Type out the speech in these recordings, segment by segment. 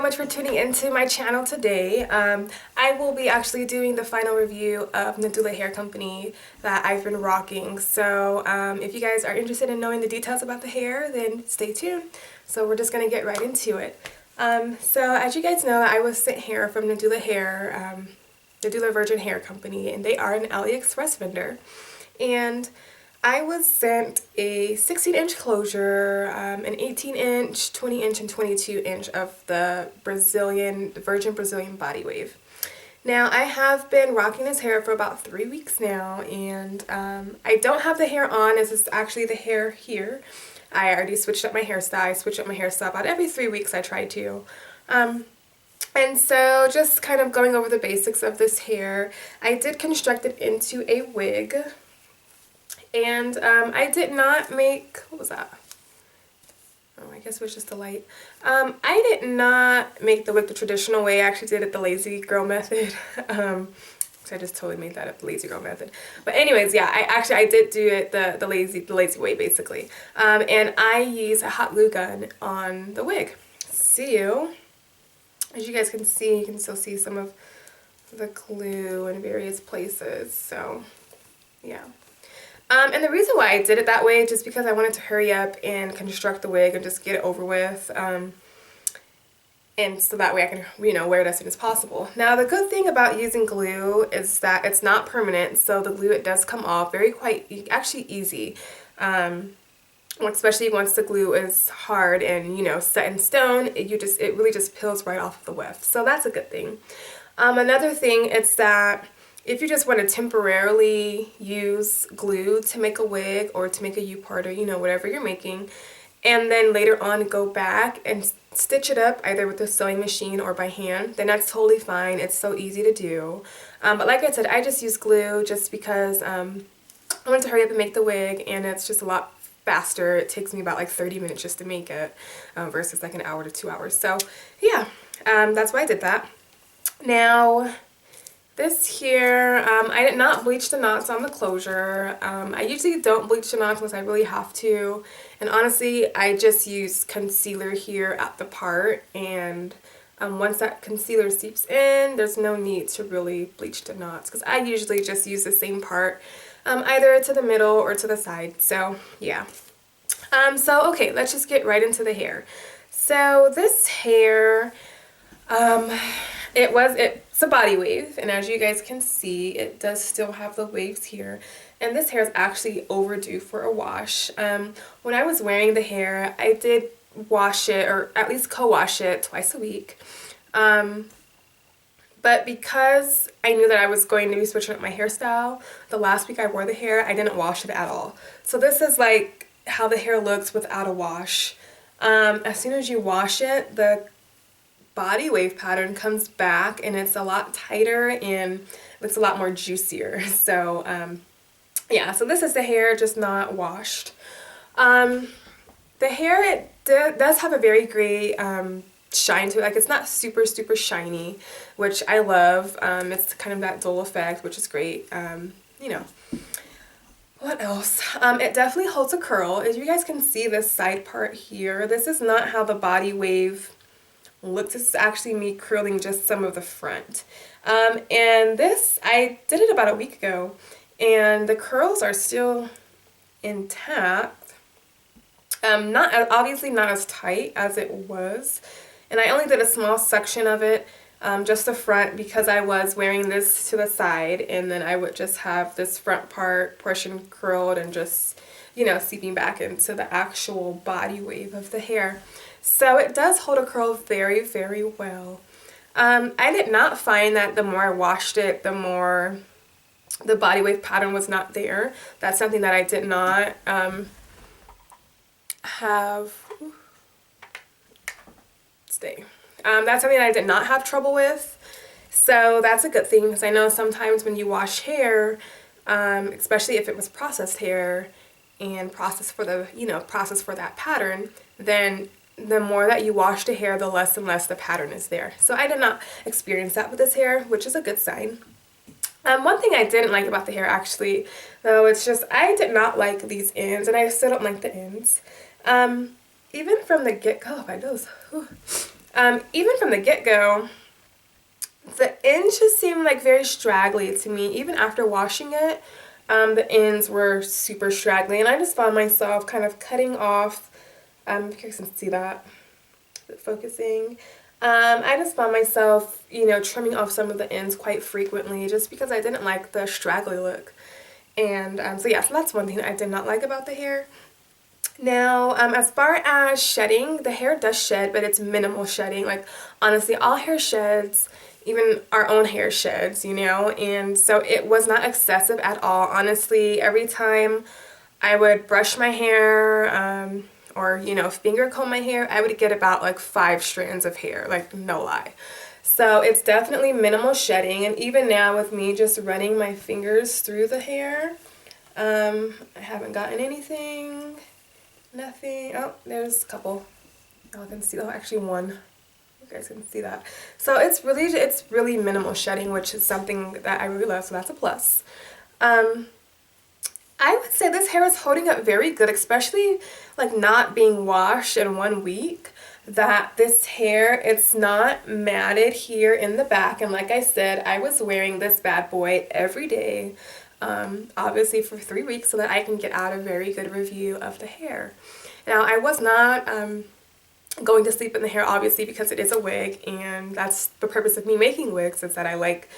much for tuning into my channel today. I will be actually doing the final review of Nadula Hair Company that I've been rocking. So if you guys are interested in knowing the details about the hair, then stay tuned. So we're just going to get right into it. So as you guys know, I was sent hair from Nadula Hair, Nadula Virgin Hair Company, and they are an AliExpress vendor. And I was sent a 16-inch closure, an 18-inch, 20-inch, and 22-inch of the Virgin Brazilian Body Wave. Now, I have been rocking this hair for about 3 weeks now, and I don't have the hair on. This is actually the hair here. I already switched up my hairstyle. I switch up my hairstyle about every 3 weeks. I try to. And so just kind of going over the basics of this hair, I did construct it into a wig. And I did not make, what was that? Oh, I guess it was just the light. I did not make the wig the traditional way. I actually did it the lazy girl method. So I just totally made that up, the lazy girl method. But anyways, yeah, I did do it the lazy way basically. And I use a hot glue gun on the wig. So, as you guys can see, you can still see some of the glue in various places. So, yeah. And the reason why I did it that way is just because I wanted to hurry up and construct the wig and just get it over with. And so that way I can, wear it as soon as possible. Now, the good thing about using glue is that it's not permanent, so the glue, it does come off actually easy. Especially once the glue is hard and, set in stone, it really just peels right off of the weft. So that's a good thing. Another thing is that if you just want to temporarily use glue to make a wig or to make a U-part or, whatever you're making, and then later on go back and stitch it up either with a sewing machine or by hand, then that's totally fine. It's so easy to do. But like I said, I just use glue just because I wanted to hurry up and make the wig, and it's just a lot faster. It takes me about like 30 minutes just to make it versus like an hour to 2 hours. So yeah, that's why I did that. Now, this here, I did not bleach the knots on the closure. I usually don't bleach the knots unless I really have to. And honestly, I just use concealer here at the part. And once that concealer seeps in, there's no need to really bleach the knots. Because I usually just use the same part, either to the middle or to the side. So, yeah. Okay, let's just get right into the hair. So, this hair, it's a body wave, and as you guys can see, it does still have the waves here, and this hair is actually overdue for a wash. When I was wearing the hair, I did wash it, or at least co-wash it twice a week, but because I knew that I was going to be switching up my hairstyle, the last week I wore the hair, I didn't wash it at all. So this is like how the hair looks without a wash. As soon as you wash it, the body wave pattern comes back, and it's a lot tighter and looks a lot more juicier. So yeah, so this is the hair, just not washed. The hair, it does have a very great shine to it. Like, it's not super shiny, which I love. It's kind of that dull effect, which is great. What else? It definitely holds a curl. As you guys can see, this side part here, this is not how the body wave looks. This is actually me curling just some of the front. And this, I did it about a week ago, and the curls are still intact. Obviously not as tight as it was. And I only did a small section of it, just the front, because I was wearing this to the side, and then I would just have this front portion curled and just, seeping back into the actual body wave of the hair. So it does hold a curl very well. I did not find that the more I washed it, the more the body wave pattern was not there. That's something that I did not have. That's something that I did not have trouble with. So that's a good thing, because I know sometimes when you wash hair, especially if it was processed hair and processed for that pattern, then the more that you wash the hair, the less and less the pattern is there. So I did not experience that with this hair, which is a good sign. One thing I didn't like about the hair, actually, though, it's just I did not like these ends, and I still don't like the ends. Even from the get-go, if I do this, Even from the get-go, the ends just seemed like very straggly to me. Even after washing it, the ends were super straggly, and I just found myself kind of cutting off, if you guys can see that, focusing. I just found myself, you know, trimming off some of the ends quite frequently just because I didn't like the straggly look. And so yeah, so that's one thing I did not like about the hair. Now, as far as shedding, the hair does shed, but it's minimal shedding. Like, honestly, all hair sheds, even our own hair sheds, you know, and so it was not excessive at all. Honestly, every time I would brush my hair, or, you know, finger comb my hair, I would get about like 5 strands of hair, like, no lie. So it's definitely minimal shedding, and even now with me just running my fingers through the hair, I haven't gotten anything. Nothing. Oh, there's a couple. Oh, I can see. Oh, actually one. You guys can see that. So it's really minimal shedding, which is something that I really love. So that's a plus. I would say this hair is holding up very good, especially like not being washed in 1 week. That this hair, it's not matted here in the back, and like I said, I was wearing this bad boy every day. Obviously for 3 weeks so that I can get out a very good review of the hair. Now, I was not going to sleep in the hair, obviously, because it is a wig, and that's the purpose of me making wigs, is that I like,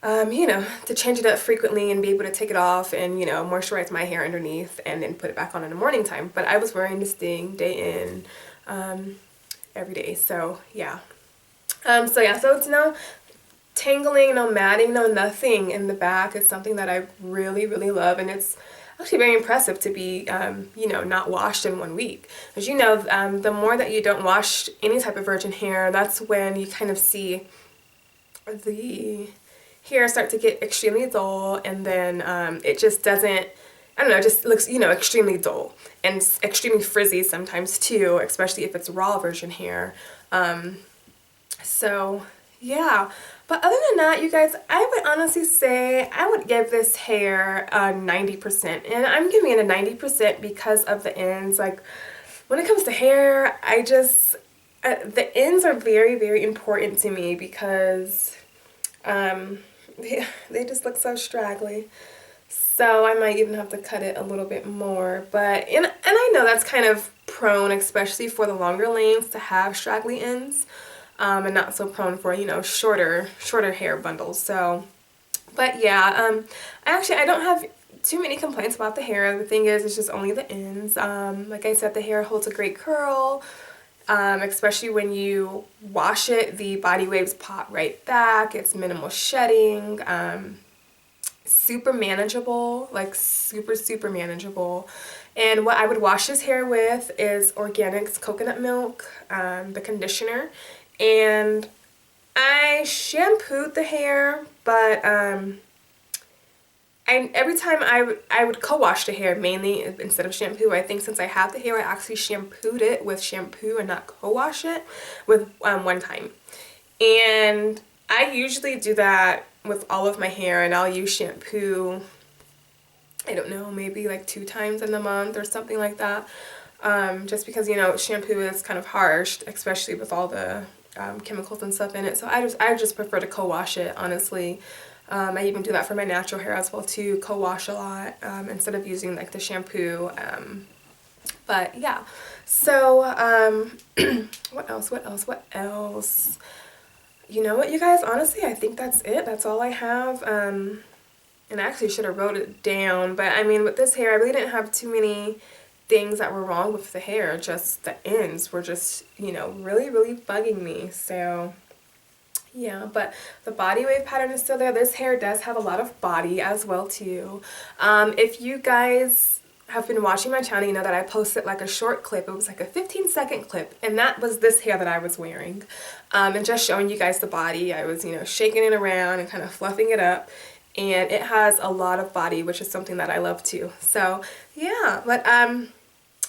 you know, to change it up frequently and be able to take it off and, you know, moisturize my hair underneath and then put it back on in the morning time. But I was wearing this thing day in, every day, so yeah. So yeah, so it's no tangling, no matting, no nothing in the back. Is something that I really, really love, and it's actually very impressive to be, you know, not washed in 1 week. As you know, the more that you don't wash any type of virgin hair, that's when you kind of see the hair start to get extremely dull, and then it just doesn't, I don't know, it just looks, you know, extremely dull and extremely frizzy sometimes too, especially if it's raw virgin hair. So yeah, but other than that, you guys, I would honestly say I would give this hair a 90%, and I'm giving it a 90% because of the ends. Like, when it comes to hair, I just, the ends are very, very important to me because they just look so straggly. So I might even have to cut it a little bit more, but, and I know that's kind of prone, especially for the longer lengths, to have straggly ends. And not so prone for, you know, shorter hair bundles. So, but yeah, I don't have too many complaints about the hair. The thing is, it's just only the ends. Like I said, the hair holds a great curl, especially when you wash it. The body waves pop right back. It's minimal shedding. Super manageable, like super manageable. And what I would wash this hair with is organic coconut milk, the conditioner. And I shampooed the hair, but every time I would co-wash the hair mainly instead of shampoo. I think since I have the hair, I actually shampooed it with shampoo and not co-wash it with one time. And I usually do that with all of my hair, and I'll use shampoo, I don't know, maybe like 2 times in the month or something like that. Just because, you know, shampoo is kind of harsh, especially with all the chemicals and stuff in it. So I just prefer to co-wash it, honestly. I even do that for my natural hair as well too, co-wash a lot instead of using like the shampoo. But yeah, so what else? You know what, you guys, honestly, I think that's it. That's all I have. And I actually should have wrote it down, but I mean, with this hair, I really didn't have too many things that were wrong with the hair. Just the ends were just, you know, really bugging me. So yeah, but the body wave pattern is still there. This hair does have a lot of body as well too. If you guys have been watching my channel, you know that I posted like a short clip. It was like a 15-second clip, and that was this hair that I was wearing, and just showing you guys the body. I was, you know, shaking it around and kind of fluffing it up, and it has a lot of body, which is something that I love too. So yeah, but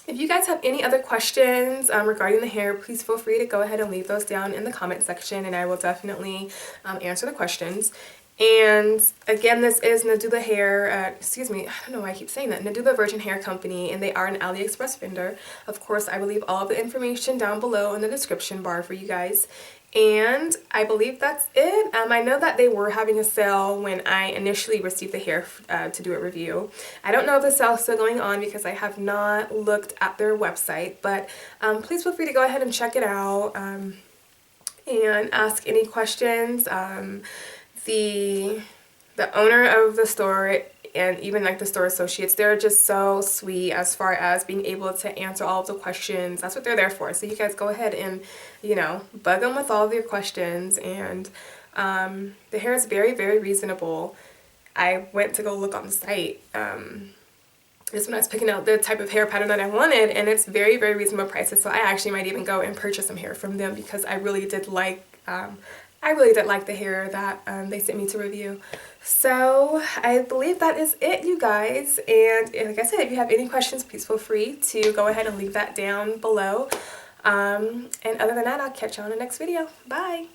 if you guys have any other questions regarding the hair, please feel free to go ahead and leave those down in the comment section, and I will definitely answer the questions. And again, this is Nadula Hair, excuse me, I don't know why I keep saying that, Nadula Virgin Hair Company, and they are an AliExpress vendor. Of course, I will leave all of the information down below in the description bar for you guys. And I believe that's it. I know that they were having a sale when I initially received the hair to do a review. I don't know if the sale is still going on because I have not looked at their website, but please feel free to go ahead and check it out and ask any questions. The owner of the store and even like the store associates, they're just so sweet as far as being able to answer all of the questions. That's what they're there for. So you guys go ahead and, you know, bug them with all of your questions. And the hair is very, very reasonable. I went to go look on the site just when I was picking out the type of hair pattern that I wanted, and it's very, very reasonable prices. So I actually might even go and purchase some hair from them because I really did like the hair that they sent me to review. So I believe that is it, you guys. And like I said, if you have any questions, please feel free to go ahead and leave that down below. And other than that, I'll catch you on the next video. Bye!